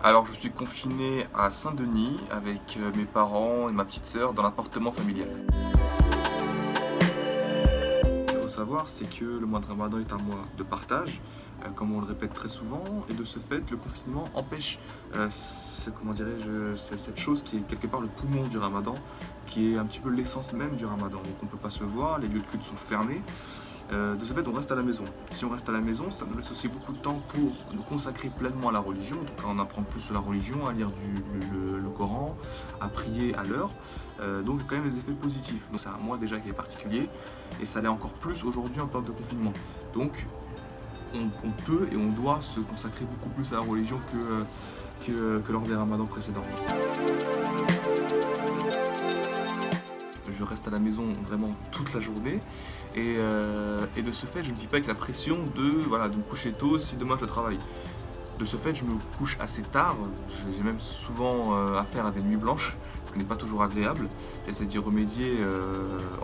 Alors, je suis confiné à Saint-Denis avec mes parents et ma petite sœur dans l'appartement familial. Ce qu'il faut savoir, c'est que le mois de Ramadan est un mois de partage, comme on le répète très souvent, et de ce fait, le confinement empêche cette chose qui est quelque part le poumon du Ramadan, qui est un petit peu l'essence même du Ramadan. Donc, on ne peut pas se voir, les lieux de culte sont fermés. De ce fait, on reste à la maison. Si on reste à la maison, ça nous laisse aussi beaucoup de temps pour nous consacrer pleinement à la religion, donc à en apprendre plus sur la religion, à lire le Coran, à prier à l'heure. Donc il y a quand même des effets positifs. Donc c'est un mois déjà qui est particulier, et ça l'est encore plus aujourd'hui en période de confinement. Donc on peut et on doit se consacrer beaucoup plus à la religion que lors des ramadans précédents. Je reste à la maison vraiment toute la journée et de ce fait je ne vis pas avec la pression de me coucher tôt si demain je travaille. De ce fait je me couche assez tard, j'ai même souvent affaire à des nuits blanches, ce qui n'est pas toujours agréable. J'essaie d'y remédier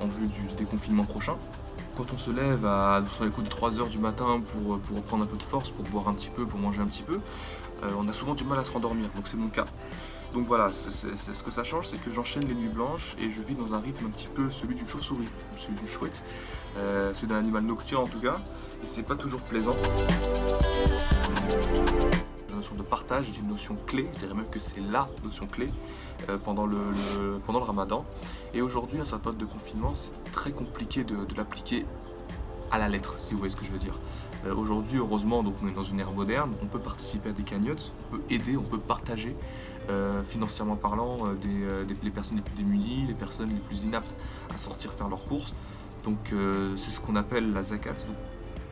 en vue du déconfinement prochain. Quand on se lève sur les coups de 3 h du matin pour reprendre un peu de force, pour boire un petit peu, pour manger un petit peu, on a souvent du mal à se rendormir, donc c'est mon cas. Donc voilà, ce que ça change, c'est que j'enchaîne les nuits blanches et je vis dans un rythme un petit peu celui d'une chauve-souris, celui d'une chouette, celui d'un animal nocturne en tout cas, et c'est pas toujours plaisant. La notion de partage est une notion clé, je dirais même que c'est la notion clé pendant le ramadan. Et aujourd'hui, à cette période de confinement, c'est très compliqué de l'appliquer à la lettre, si vous voyez ce que je veux dire. Aujourd'hui, heureusement, donc on est dans une ère moderne, on peut participer à des cagnottes, on peut aider, on peut partager, financièrement parlant, les personnes les plus démunies, les personnes les plus inaptes à sortir faire leurs courses. Donc c'est ce qu'on appelle la zakat. Donc,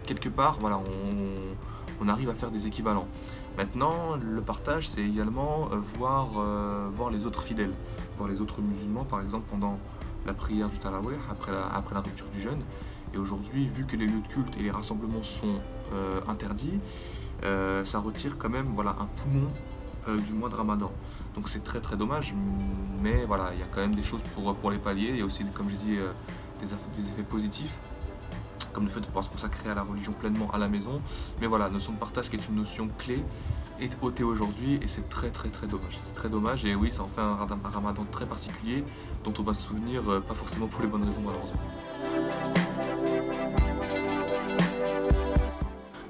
quelque part, voilà, on arrive à faire des équivalents. Maintenant, le partage, c'est également voir les autres fidèles, voir les autres musulmans, par exemple, pendant la prière du Tarawih, après la rupture du jeûne. Et aujourd'hui, vu que les lieux de culte et les rassemblements sont interdits, ça retire quand même un poumon du mois de Ramadan. Donc c'est très très dommage, mais voilà, il y a quand même des choses pour les pallier. Il y a aussi, comme j'ai dit, des effets positifs, comme le fait de pouvoir se consacrer à la religion pleinement à la maison. Mais voilà, la notion de partage qui est une notion clé est ôtée aujourd'hui et c'est très très très dommage. C'est très dommage et oui, ça en fait un ramadan très particulier dont on va se souvenir, pas forcément pour les bonnes raisons malheureusement.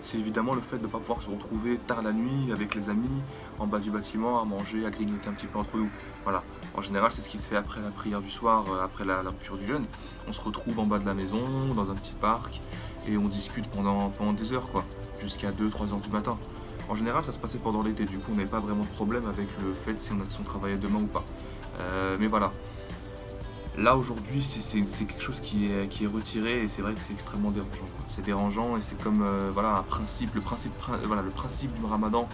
C'est évidemment le fait de ne pas pouvoir se retrouver tard la nuit avec les amis, en bas du bâtiment, à manger, à grignoter un petit peu entre nous. Voilà. En général, c'est ce qui se fait après la prière du soir, après la rupture du jeûne. On se retrouve en bas de la maison, dans un petit parc, et on discute pendant des heures, jusqu'à 2-3 h du matin. En général, ça se passait pendant l'été, du coup, on n'avait pas vraiment de problème avec le fait si on travaillait demain ou pas. Mais voilà. Là aujourd'hui c'est quelque chose qui est retiré et c'est vrai que c'est extrêmement dérangeant. C'est dérangeant et c'est comme un principe, le principe du ramadan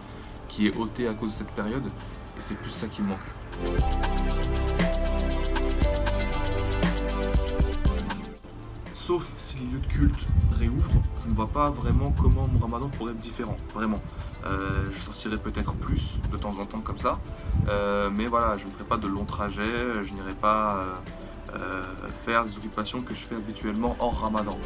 qui est ôté à cause de cette période et c'est plus ça qui me manque. Sauf si les lieux de culte réouvrent, je ne vois pas vraiment comment mon ramadan pourrait être différent, vraiment. Je sortirai peut-être plus de temps en temps comme ça, mais voilà, je ne ferai pas de longs trajets, je n'irai pas faire des occupations que je fais habituellement hors ramadan.